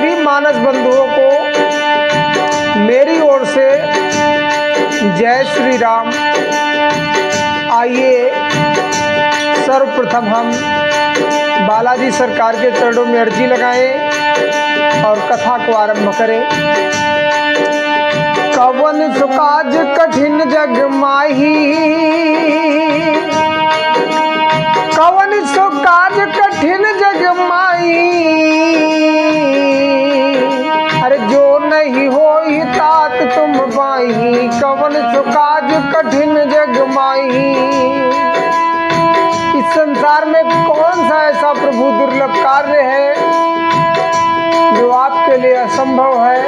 सभी मानस बंधुओं को मेरी ओर से जय श्री राम। आइए सर्वप्रथम हम बालाजी सरकार के चरणों में अर्जी लगाएं और कथा को आरंभ करें। कवन सुकाज कठिन जग माही, कवन सुकाज कठिन जग माही, अरे जो नहीं होई तात तुम बाही। कवन सुकाज कठिन जग माही। इस संसार में कौन सा ऐसा प्रभु दुर्लभ कार्य है जो आपके लिए असंभव है।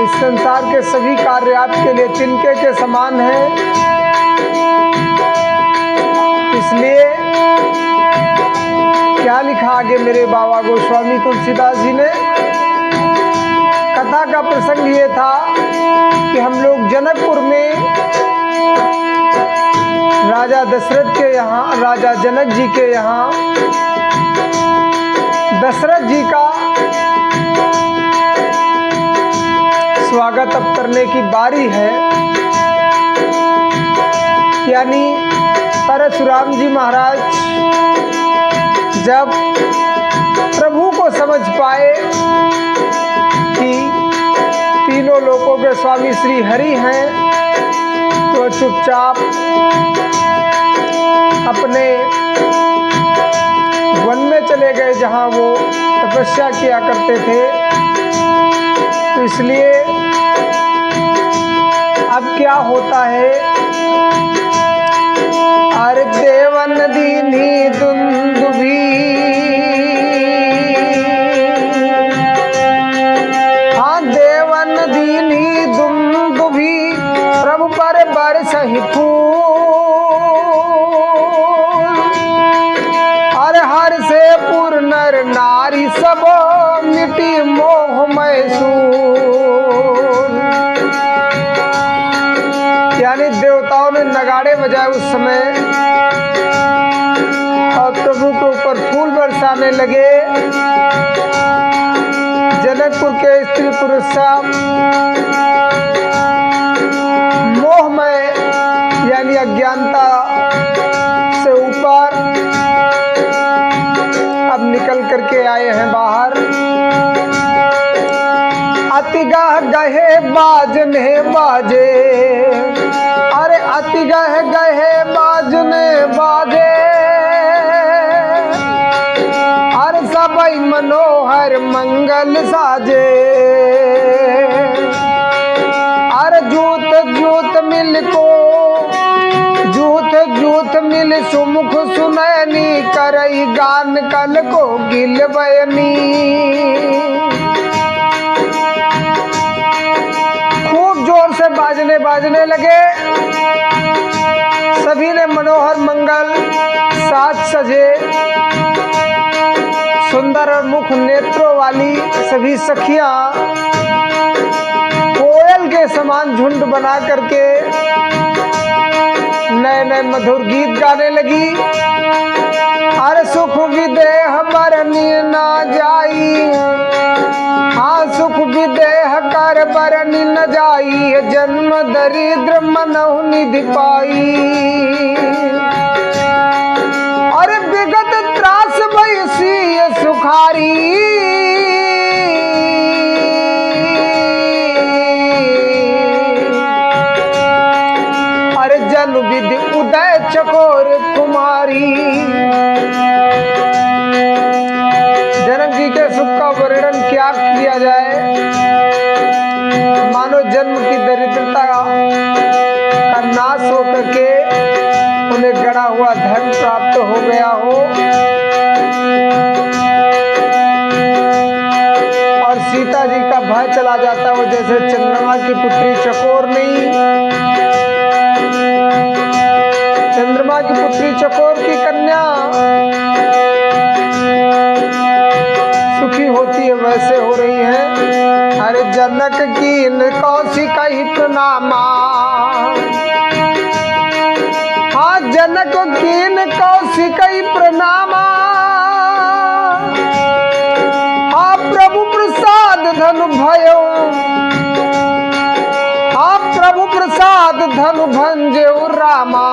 इस संसार के सभी कार्य आपके लिए तिनके के समान हैं। इसलिए क्या लिखा आगे मेरे बाबा गोस्वामी तुलसीदास जी ने। कथा का प्रसंग ये था कि हम लोग जनकपुर में राजा दशरथ के यहाँ, राजा जनक जी के यहाँ दशरथ जी का स्वागत अब करने की बारी है। यानी परशुराम जी महाराज जब प्रभु को समझ पाए कि तीनों लोकों के स्वामी श्री हरि हैं, तो चुपचाप अपने वन में चले गए जहाँ वो तपस्या किया करते थे। तो इसलिए अब क्या होता है, अरे देवन दीनी दुंदुभी, हाँ देवन दीनी दुंदुभी, प्रभु पर बरसहि फूल। अरे हर से पुर नर नारी सब मिटी मोहमय सूल। यानी देवताओं ने नगाड़े बजाए उस समय और प्रभु के ऊपर फूल बरसाने लगे। जनकपुर के स्त्री पुरुष सब मोहमय यानी अज्ञानता से ऊपर अब निकल करके आए हैं बाहर। अति गाह गहे बाजने बाजे, अरे अति गह गहे बाजने बाजे, अरे सबई मनोहर मंगल साजे। अरे जूत जूत मिल को, जूत जूत मिल सुमुख सुनैनी, करई गान कल को गिल बयनी। जोर से बाजने लगे। सभी ने मनोहर मंगल साज सजे, सुंदर और मुख नेत्रों वाली सभी सखियां कोयल के समान झुंड बना करके नए नए मधुर गीत गाने लगी। अरे सुख विदेह बरनी ना जाई, हाँ सुख विदेह कर बरनी न जाई, जन्म दरिद्र मनहु निधि पाई। अरे विगत त्रास भयसी सुखारी, अरे जन विधि उदय चकोर कुमारी। जनक जी के सुख का वर्णन क्या किया जाए। मानो जन्म की दरिद्रता का नाश हो करके उन्हें गड़ा हुआ धन प्राप्त हो गया हो और सीता जी का भय चला जाता हो, जैसे चंद्रमा की पुत्री चकोर नहीं। चंद्रमा की पुत्री चकोर की कन्या सुखी होती है, वैसे हो रही है। अरे जनक कीन कौशिक ही प्रणामा, हाँ जनक कीन कौशिक ही प्रणामा, हाँ भयो हाँ प्रभु प्रसाद धनु भंजो रामा।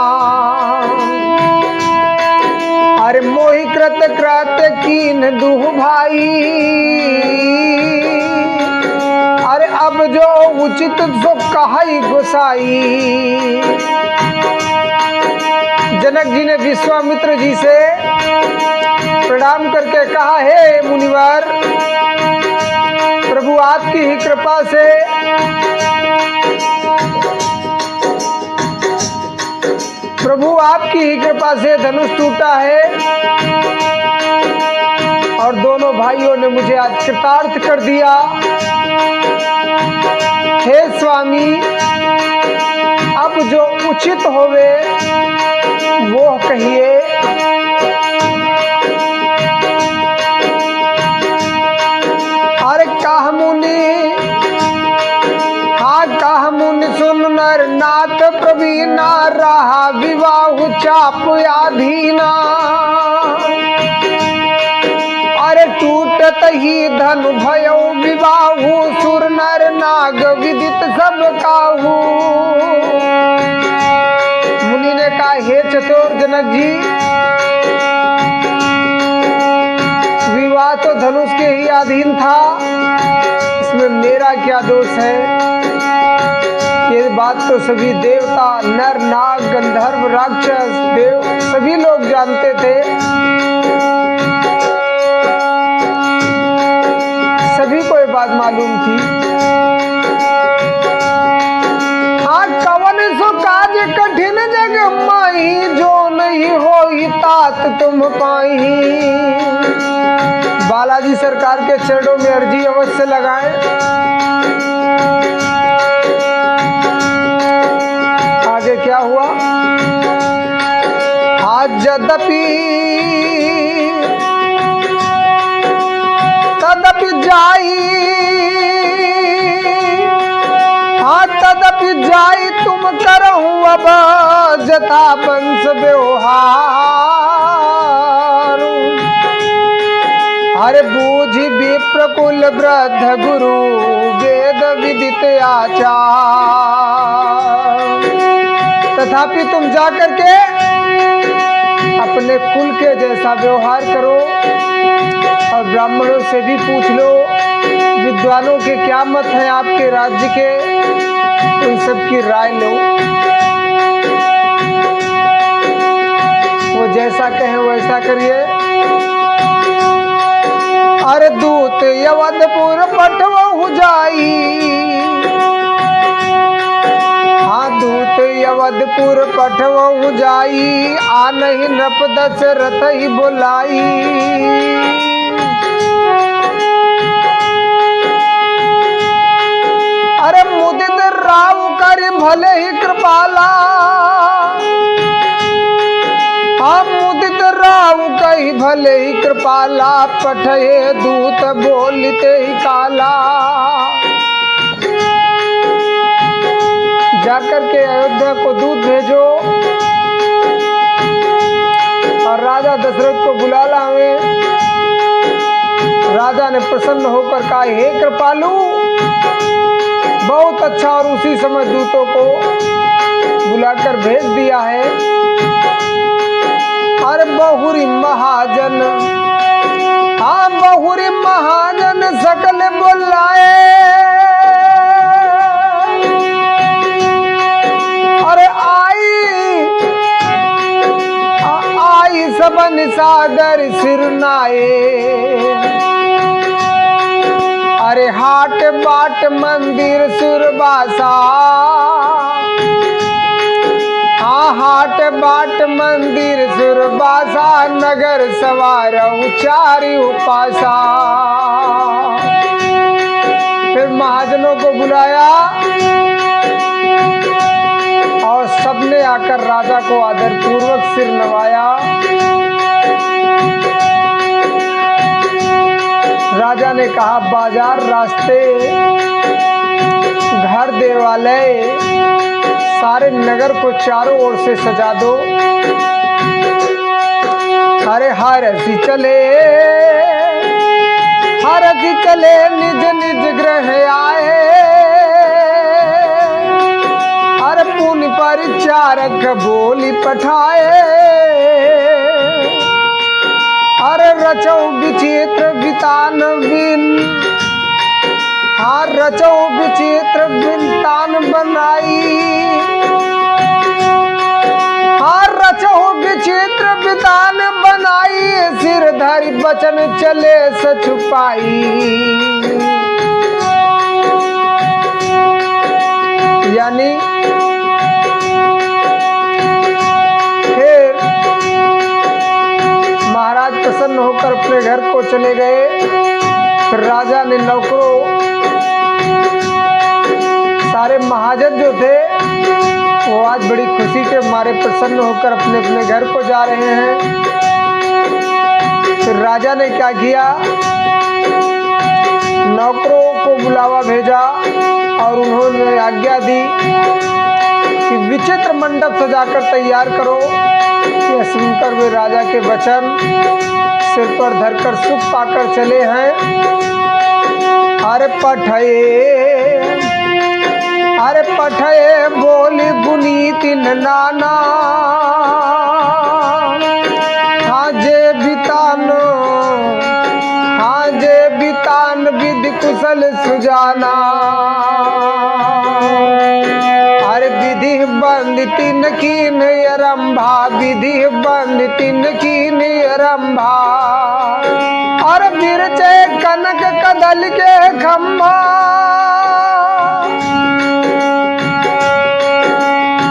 अरे मोहि कृत कृत कीन दुह भाई, अरे अब जो उचित सो कहाई गोसाई। जनक जी ने विश्वामित्र जी से प्रणाम करके कहा, हे मुनिवर, प्रभु आपकी ही कृपा से धनुष टूटा है और दोनों भाइयों ने मुझे आज कृतार्थ कर दिया। हे स्वामी, अब जो उचित होवे वो कहिए। अरे काह मुनि, हाँ काह मुनि सुन नर नाथ प्रवीणा, रहा विवाह चाप आधीना। अरे टूटत ही धन भयो विवाहु, सुर नर नाग विदित सब काहू। मुनि ने कहा, हे चतुर जनक जी, विवाह तो धनुष के ही अधीन था, इसमें मेरा क्या दोष है। ये बात तो सभी देवता, नर नाग गंधर्व राक्षस देव सभी लोग जानते थे। सभी को ये बात मालूम थी। हाँ कवन सो काज कठिन जग माही, जो नहीं होई तात तुम पाई। बालाजी सरकार के चरणों में अर्जी अवश्य लगाएं। आगे क्या हुआ? आज यद्यपि तदपि जाई, हाँ तदपि जाई तुम करहूँ अब जथा वंश व्यवहार। अरे बूझी विप्रकुल वृद्ध गुरु, वेद विदित आचार। तथापि तुम जाकर के अपने कुल के जैसा व्यवहार करो और ब्राह्मणों से भी पूछ लो, विद्वानों के क्या मत हैं आपके राज्य के, उन सब की राय लो। वो जैसा कहें वैसा करिए। अरे दूत यवदपुर पठवहु जाई, हाँ दूत यवदपुर पठवहु जाई, आनहि नृप दशरथ ही बुलाई। अरे मुदित राव कर भले ही कृपाला, हाँ मुदित राव कही भले ही कृपाला, पठये दूत बोलते ही काला। जाकर के अयोध्या को दूत भेजो और राजा दशरथ को बुला लावे। राजा ने प्रसन्न होकर कहा, हे कृपालु, बहुत अच्छा। और उसी समय दूतों को बुलाकर भेज दिया है। अरे बहुरी महाजन, हाँ बहुरी महाजन सकल बुलाए। अरे आई सबन सागर सिरनाए। अरे हाट बाट मंदिर सुरबासा, हाँ हाट बाट मंदिर सुरबासा, नगर सवार उचारी उपासा। फिर महाजनों को बुलाया और सबने आकर राजा को आदर पूर्वक सिर नवाया। राजा ने कहा, बाजार रास्ते घर देवालय सारे नगर को चारों ओर से सजा दो। अरे हर सी चले, हर रसी चले निज निज ग्रह आए, अरे पुण्य परिचारक बोली पठाए, अरे रचो विचित्र वितान बिन, हाँ रचो विचित्र बिनतान बनाई, हाँ रचो विचित्र वितान बनाई, सिर धरि बचन चले सछुपाई। यानी फिर महाराज प्रसन्न होकर अपने घर को चले गए। फिर राजा ने नौकरों, सारे महाजन जो थे वो आज बड़ी खुशी के मारे प्रसन्न होकर अपने अपने घर को जा रहे हैं। फिर राजा ने क्या किया, नौकरों को बुलावा भेजा और उन्होंने आज्ञा दी कि विचित्र मंडप सजाकर तैयार करो। यह सुनकर वे राजा के वचन सिर पर धरकर सुख पाकर चले हैं। अरे पठये बोली गुनीति नाना, हाँ जे बितान विधि कुशल सुजाना, अरे विधि बंद तिन कीन आरंभा, विधि बंद तिन कीन आरंभा, और बिरचे कनक कदल के खंभा।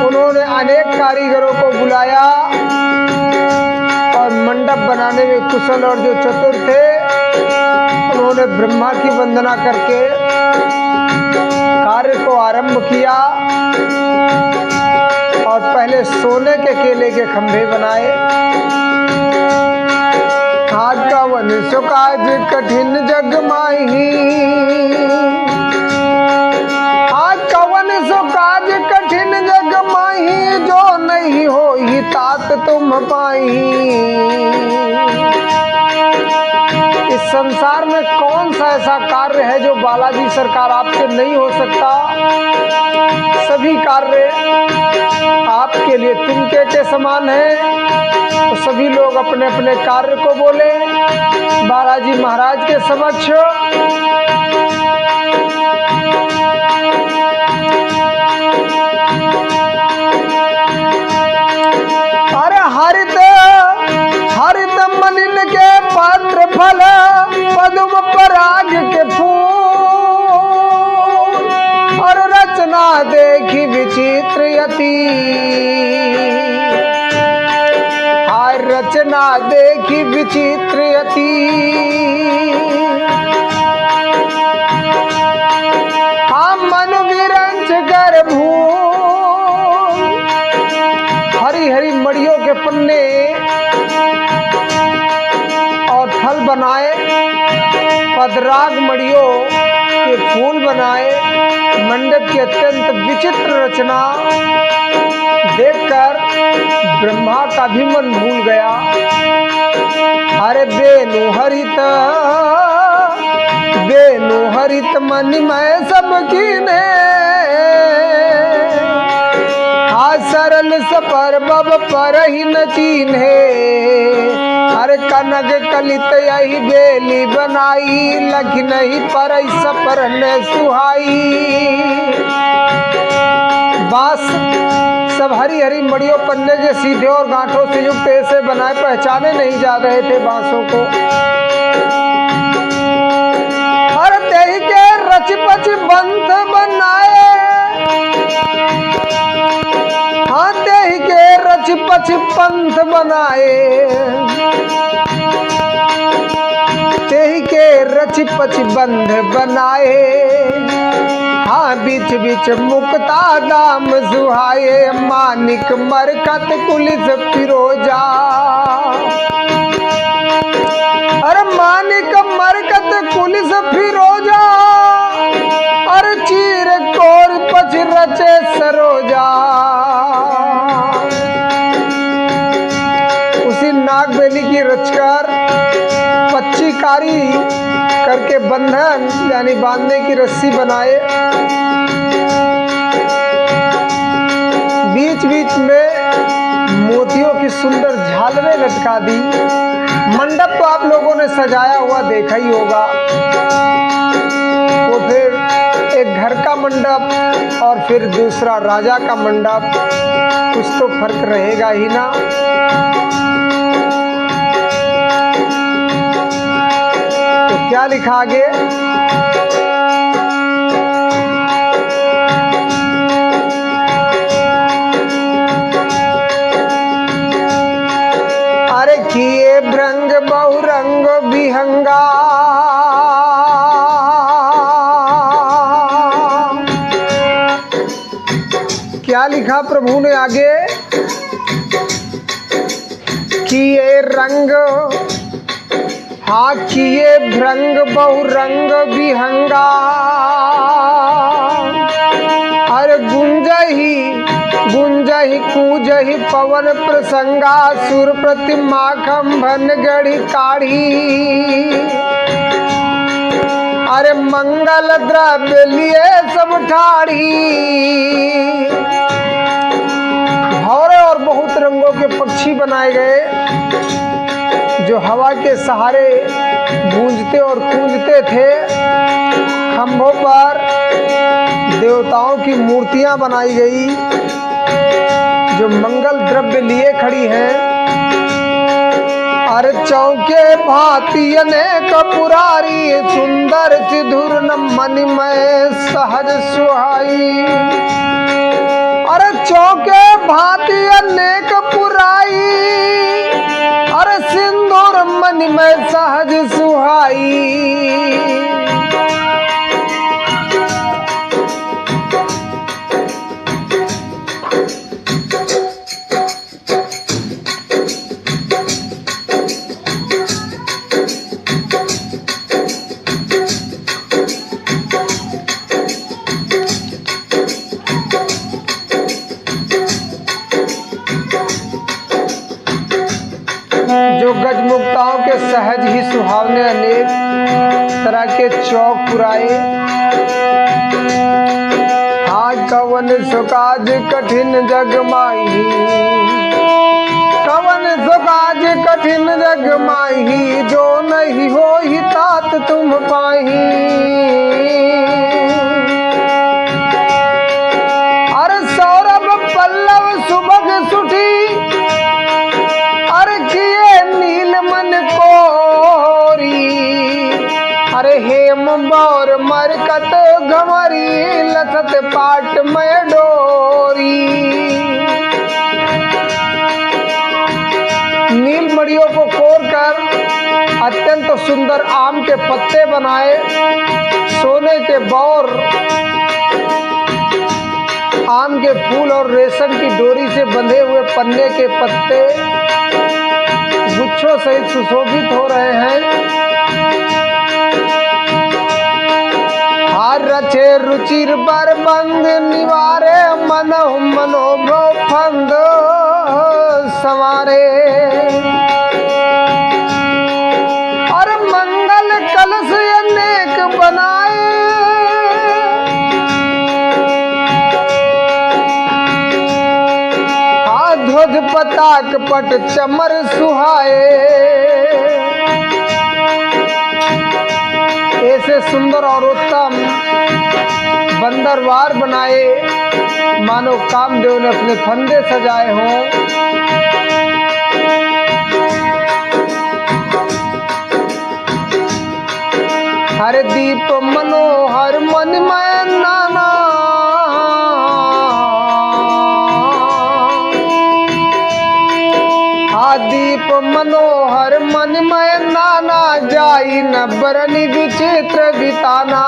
उन्होंने अनेक कारीगरों को बुलाया और मंडप बनाने में कुशल और जो चतुर थे उन्होंने ब्रह्मा की वंदना करके कार्य को आरंभ किया। और पहले सोने के केले के खंभे बनाए। हाथ का वन सुकाज कठिन जग माही, हाथ का वन सुकाज कठिन जग माही, जो नहीं हो ही तात तुम पाई। इस संसार में कौन सा ऐसा कार्य है जो बालाजी सरकार आपसे नहीं हो सकता। सभी कार्य आपके लिए तिनके के समान है। तो सभी लोग अपने अपने कार्य को बोले बालाजी महाराज के समक्ष। अरे हरित हरित मलिन के पात्र फल, पद्म पराग के फूल, और रचना देखी विचित्र यति, हर रचना देखी विचित्र यति। हम मन विरंच कर भूल, हरी हरी मड़ियों के पन्ने और फल बनाए, पदराग मड़ियों के फूल बनाए। मंडप की अत्यंत विचित्र रचना देखकर ब्रह्मा का भी मन भूल गया। अरे बेनु हरित मन में सबकी ने, हा सरल सपर बब पर ही न चीन्हे। हर कनक कलित यही बेली बनाई, लखी नहीं पर सपर ने सुहाई। बांस सब हरी हरी मड़ियों पन्ने के सीधे और गांठों से युक्त ऐसे बनाए, पहचाने नहीं जा रहे थे बांसों को। हर देही के रच पच बंध बनाए, हाँ देही के रच पच पंथ बनाए। देही के रच पच बंध बनाए, हाँ बीच बीच मुक्ता दाम सुहाए। मानिक मरकत पुलिस फिरोजा, अरे मानिक मरकत पुलिस फिरोजा, अरे चीर कोर पच रचे सरोजा। उसी नागबेली की रचकर पच्ची का चित्रकारी करके बंधन यानी बांधने की रस्सी बनाए। बीच बीच में मोतियों की सुंदर झालरें लटका दी। मंडप तो आप लोगों ने सजाया हुआ देखा ही होगा। तो फिर एक घर का मंडप और फिर दूसरा राजा का मंडप, कुछ तो फर्क रहेगा ही ना। तो क्या लिखा आगे? अरे किए भृंग बहुरंग विहंगा, क्या लिखा प्रभु ने आगे? किए रंग, हाँ किए भृंग बहुरंग विहंगा, अरे गुंजही गुंजही कूजही पवन प्रसंगा, सुर प्रतिमा खंभन गढ़ी काढ़ी, अरे मंगल द्रव्य लिए सब ठाढ़ी। भौरे और बहुत रंगों के पक्षी बनाए गए जो हवा के सहारे गूंजते और कूंजते थे। खंभों पर देवताओं की मूर्तियां बनाई गई जो मंगल द्रव्य लिए खड़ी हैं। अरे चौके भांति अनेक पुरारी, सुंदर सिधुर मणिमय सहज सुहाई। अरे चौके भांति अनेक पुराई, अरे सिंदूर मणिमय सहज सुहाई। जो गजमुक्ताओं के सहज ही सुहावने अनेक तरह के चौक पुराए। हाँ कवन सुकाज कठिन जग माही, कवन सुकाज कठिन जग माही, जो नहीं हो ही तात तुम पाही। अरे सौरभ पल्लव सुबह सुठी, अरे किए नील मन कोरी, अरे हेम बौर मरकत घमरी, लसत पाट में डोरी। नील मड़ियों को कोरकर अत्यंत सुंदर आम के पत्ते बनाए। सोने के बौर, आम के फूल और रेशम की डोरी से बंधे हुए पन्ने के पत्ते गुच्छों सहित सुशोभित हो रहे हैं। हार रचे रुचिर बर बंद निवारे, मनो मनोभो फंद संवारे। और मंगल कलश अनेक बनाए, ध्वज पताक पट चमर सुहाए। ऐसे सुंदर और उत्तम बंदरवार बनाए मानो कामदेव ने अपने फंदे सजाए हों। हर दीप मनोहर मणिमय नाना, दीप मनोहर मणिमय नाना, जाई न बरनी विचित्र बिताना।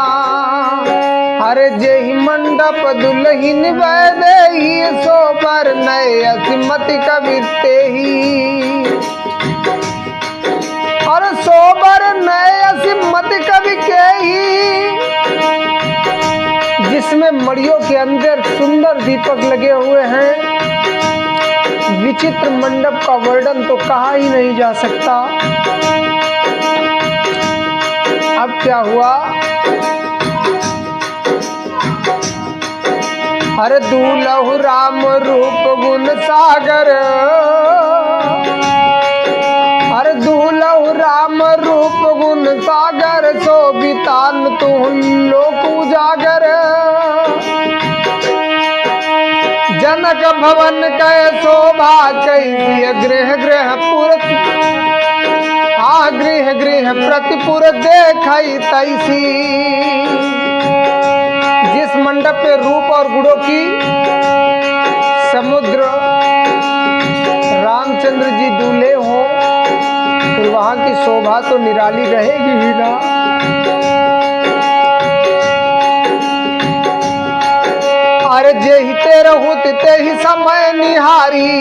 हर जेहि मंडप दुल्हिन वैदेही, सो पर नए असिमति कविते ही। और सोबर नए असिमति कवि के ही, जिसमें मड़ियों के अंदर सुंदर दीपक लगे हुए हैं। विचित्र मंडप का वर्णन तो कहा ही नहीं जा सकता। अब क्या हुआ? हर दूलहु राम रूप गुण सागर, हर दूलहु राम रूप गुण सागर, शोभितान तुम लोक उजागर। जनक भवन कै शोभा कैसी, गृह गृह पुर गृह गृह प्रतिपुर देखई तैसी। जिस मंडप पे रूप और गुणों की समुद्र रामचंद्र जी दूल्हे हो, फिर वहां की शोभा तो निराली रहेगी ही ना। अरे जेहि तेरहु ते ही समय निहारी,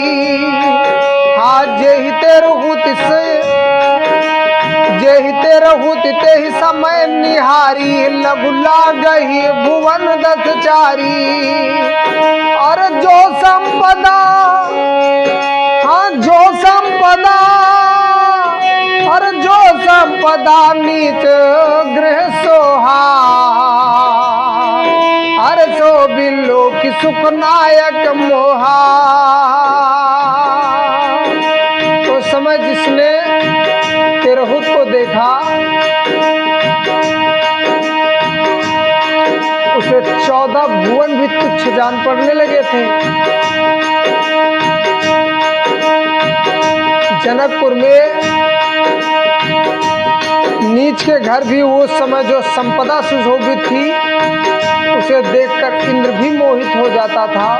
हाँ जेहि तेरहु जेहि तेरहु ते ही समय निहारी, लघु लागहि भुवन दस चारी। और जो संपदा, हाँ जो संपदा, और जो संपदा नीच गृह सोहा, अरे सो बिल्लो की सुखनायक मोहा। तो समय जिसने तेरहुत को देखा, उसे 14 भुवन भी तुच्छ जान पड़ने लगे थे। जनकपुर में नीच के घर भी उस समय जो संपदा सुशोभित थी, उसे देखकर इंद्र भी मोहित हो जाता था।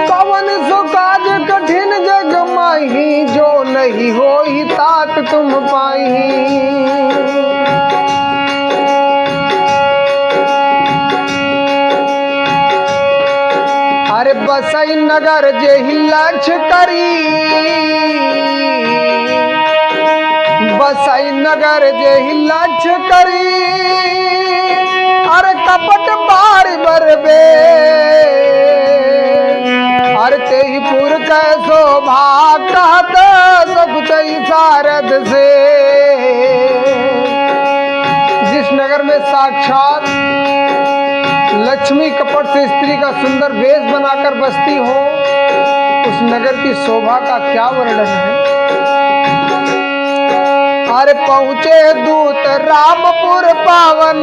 कवन सो काज कठिन जग माही, जो नहीं होई तात तुम पाई। अरे बसई नगर जेहि लक्ष्य करी, बसई नगर जेहि लक्ष्य करी, अरे कपट बार बरबे, अरे तेहि पुर कै शोभा कहत सकुचई सारद से। जिस नगर में साक्षात लक्ष्मी कपट से स्त्री का सुंदर वेश बनाकर बसती हो, उस नगर की शोभा का क्या वर्णन है। अरे पहुँचे दूत रामपुर पावन,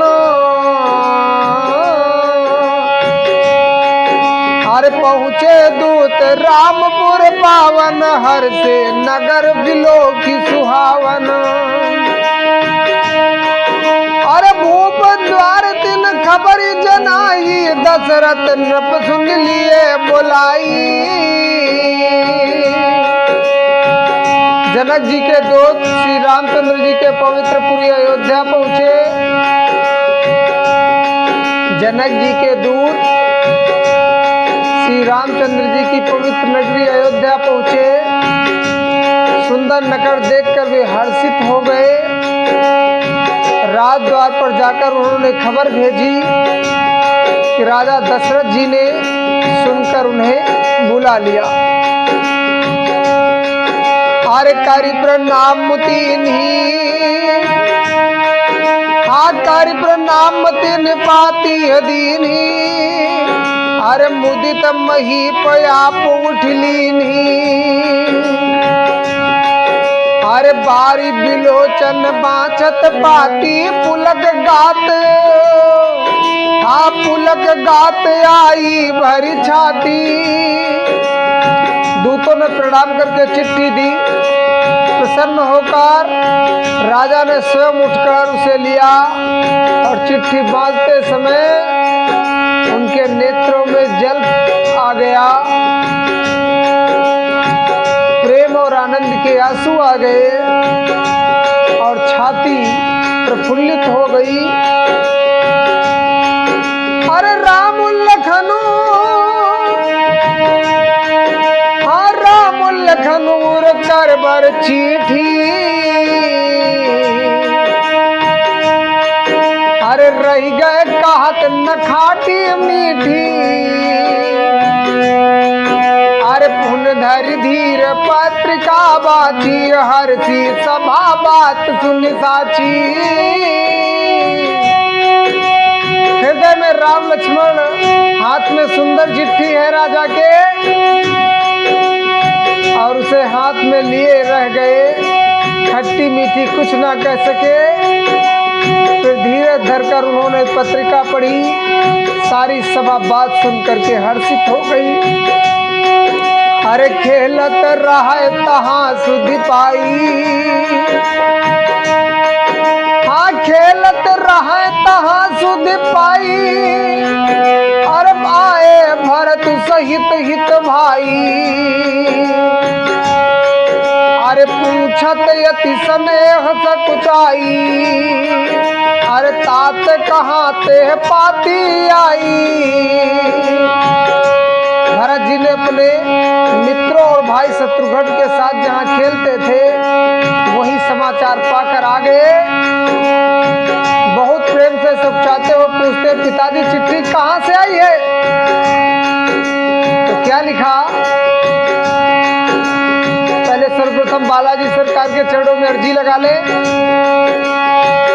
अरे पहुँचे दूत रामपुर पावन, हर से नगर बिलो की सुहावन। अरे भूप द्वार तिन खबर जनाई, दशरथ नृप सुन लिए बुलाई। जनक जी के दूत श्री रामचंद्र जी के पवित्र पुरी अयोध्या पहुँचे। जनक जी के दूत श्री रामचंद्र जी की पवित्र नगरी अयोध्या पहुँचे। सुंदर नगर देखकर वे हर्षित हो गए। राज द्वार पर जाकर उन्होंने खबर भेजी कि राजा दशरथ जी ने सुनकर उन्हें बुला लिया। अरे करि प्रणाम मुतिन्ही, हाँ करि प्रणाम मुतिन पाती दीन्ही, अरे मुदित महीप आप उठलीन्ही। अरे बारी बिलोचन बाँचत पाती, पुलक गात, हाँ पुलक गात आई भरी छाती। दूतों ने प्रणाम करके चिट्ठी दी। प्रसन्न होकर राजा ने स्वयं उठकर उसे लिया और चिट्ठी बांधते समय उनके नेत्रों में जल आ गया। प्रेम और आनंद के आंसू आ गए और छाती प्रफुल्लित हो गई। अरे राम लखनऊ, हाँ राम लखनऊ कर बर चिट्ठी, अरे रह गए कहत न खाटी मीठी। अरे पुन धरि धीर पत्रिका बाची, हर्षी सभा बात सुन साची। हृदय में राम लक्ष्मण, हाथ में सुंदर चिट्ठी है राजा के, और उसे हाथ में लिए रह गए। खट्टी मीठी कुछ ना कह सके। फिर धीरे धरकर उन्होंने पत्रिका पढ़ी। सारी सभा बात सुन करके हर्षित हो गई। अरे खेलत रहे तहाँ सुधि पाई, हाँ खेलत रहे तहाँ सुधि पाई। अरे आए भरत सहित हित भाई, अरे पूछत यति स्नेह सकुचाई। अरे तात कहाँ ते पाती आई। भरत जी ने अपने मित्रों और भाई शत्रुघ्न के साथ जहाँ खेलते थे वही समाचार पाकर आ गए। बहुत प्रेम से सुखचाते हो पूछते, पिताजी चिट्ठी कहाँ से आई है? तो क्या लिखा? पहले सर्वप्रथम बालाजी सरकार के चरणों में अर्जी लगा ले।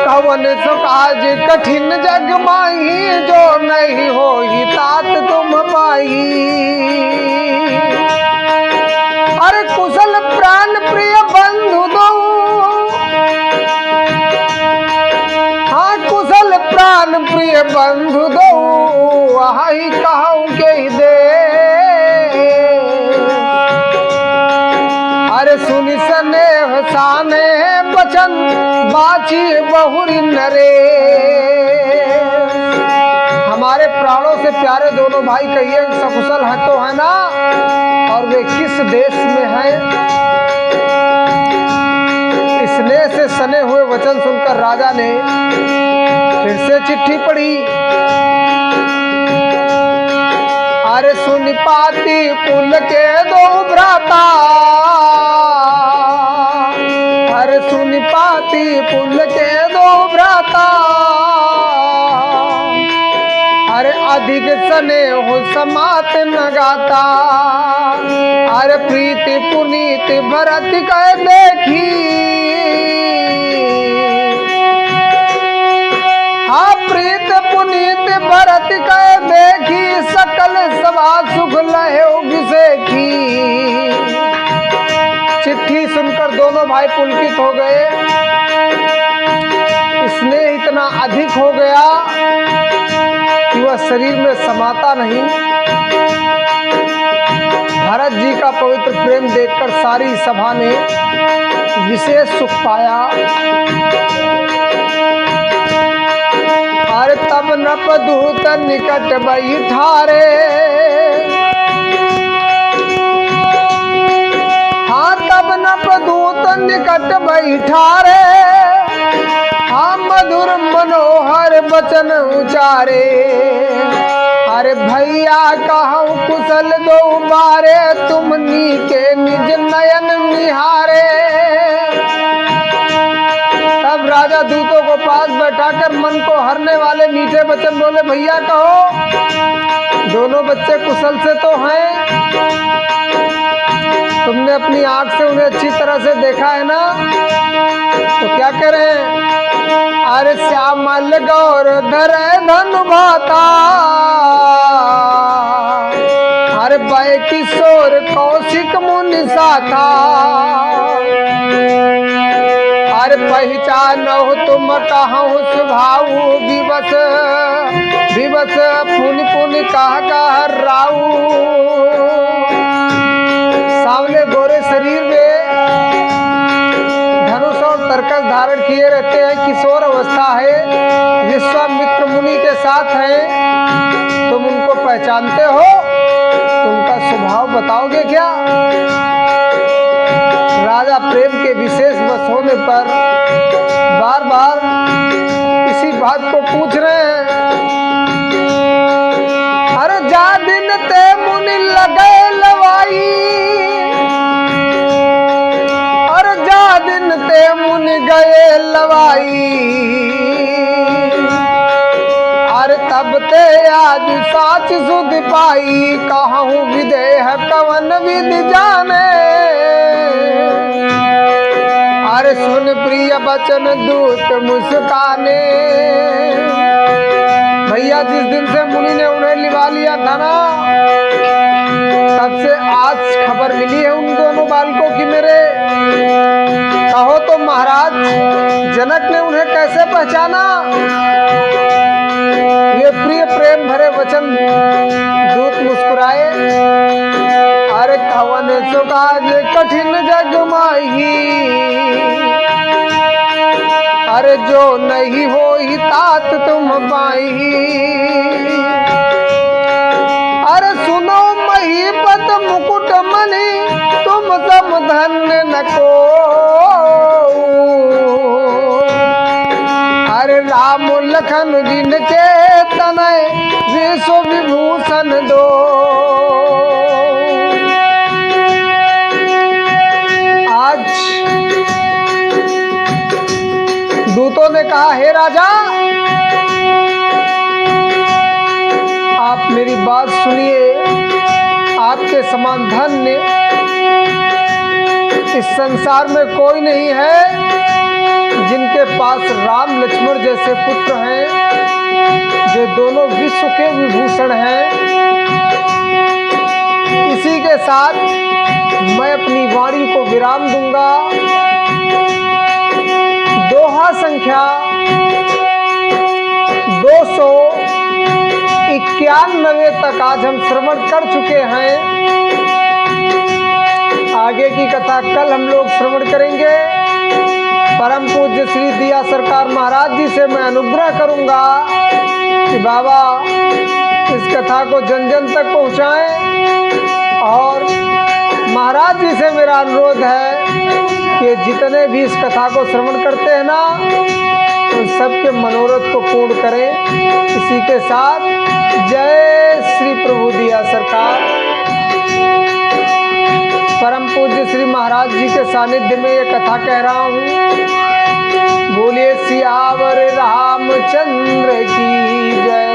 कवन सुख आज कठिन जग माही, जो नहीं होई तात तुम पाई। अरे कुशल प्राण प्रिय बंधु दो, हाँ कुशल प्राण प्रिय बंधु दो, आई कहूँ के दे। अरे सुनि स्नेह साने बचन, बाची बहुरी नरे। हमारे प्राणों से प्यारे दोनों भाई कहिए सकुशल है तो है ना, और वे किस देश में हैं? स्नेह से सने हुए वचन सुनकर राजा ने फिर से चिट्ठी पढ़ी। अरे सुन पाती कुल के दो भ्राता, अरे सुन पाती पुल के दो भ्राता। अरे अधिक सने हो समात न गाता। अरे प्रीति पुनीत भरत कह देखी, हाँ प्रीत पुनीत भरत कह देखी। सकल सभा सुख लहे विसेखी। चिट्ठी सुनकर दोनों भाई पुलकित हो गए। स्नेह इतना अधिक हो गया कि वह शरीर में समाता नहीं। भरत जी का पवित्र प्रेम देखकर सारी सभा ने विशेष सुख पाया। अरे तब नपदूत निकट बैठारे, हाँ तब नपदूत निकट बैठारे। हाँ मधुर मनोहर बचन उचारे। अरे भैया कहूँ कुशल दो बारे, तुमनी के निज नयन निहारे। तब राजा दूतों को पास बैठाकर मन को हरने वाले मीठे वचन बोले, भैया कहो दोनों बच्चे कुशल से तो हैं, तुमने अपनी आंख से उन्हें अच्छी तरह से देखा है ना, तो क्या करें? अरे श्यामल गौर धरे धनु भाता, अरे भय किशोर कौशिक मुनि साथा। अरे पहचानो तुम कहूँ स्वभाव, विवश विवश पुनि पुनि कह राऊ। सावले गोरे शरीर में धनुष और तरकस धारण किए रहते हैं, किशोर अवस्था है, विश्वामित्र मुनि के साथ हैं। तुम उनको पहचानते हो? उनका स्वभाव बताओगे क्या? राजा प्रेम के विशेष बस होने पर बार बार इसी बात को पूछ रहे हैं। अरे जा दिन ते मुनि लगे लवाई, अरे जा दिन ते मुनि गए लवाई। अरे तब ते आज साच सुध पाई, कहूँ विदेह कवन विधि जाने। अरे सुन प्रिय बचन दूत मुस्काने। भैया जिस दिन से मुनि ने उन्हें लिवा लिया था ना, तब से आज खबर मिली है उन दोनों बालकों की मेरे। कहो तो महाराज जनक ने उन्हें कैसे पहचाना? ये प्रिय प्रेम भरे वचन दूत मुस्कुराए। अरे कवन सुकाज कठिन जग माही, अरे जो नहीं हो ही तात तुम पाई। अरे सुनो महीपत मुकुट मणि, तुम सम धन्य न को। अरे राम लखन जिनके तनय, विश्व विभूषण दो। आज दूतों ने कहा, हे राजा आप मेरी बात सुनिए। आपके समान धन्य इस संसार में कोई नहीं है, जिनके पास राम लक्ष्मण जैसे पुत्र हैं, जो दोनों विश्व के विभूषण हैं। इसी के साथ मैं अपनी वाणी को विराम दूंगा। दोहा संख्या 291 तक आज हम श्रवण कर चुके हैं। आगे की कथा कल हम लोग श्रवण करेंगे। परम पूज्य श्री दिया सरकार महाराज जी से मैं अनुग्रह करूंगा कि बाबा इस कथा को जन जन तक पहुंचाएं। और महाराज जी से मेरा अनुरोध है कि जितने भी इस कथा को श्रवण करते हैं ना, उन सबके मनोरथ को पूर्ण करें। इसी के साथ जय श्री प्रभु दिया सरकार। परम पूज्य श्री महाराज जी के सानिध्य में ये कथा कह रहा हूँ। बोलिए सियावर रामचंद्र की जय।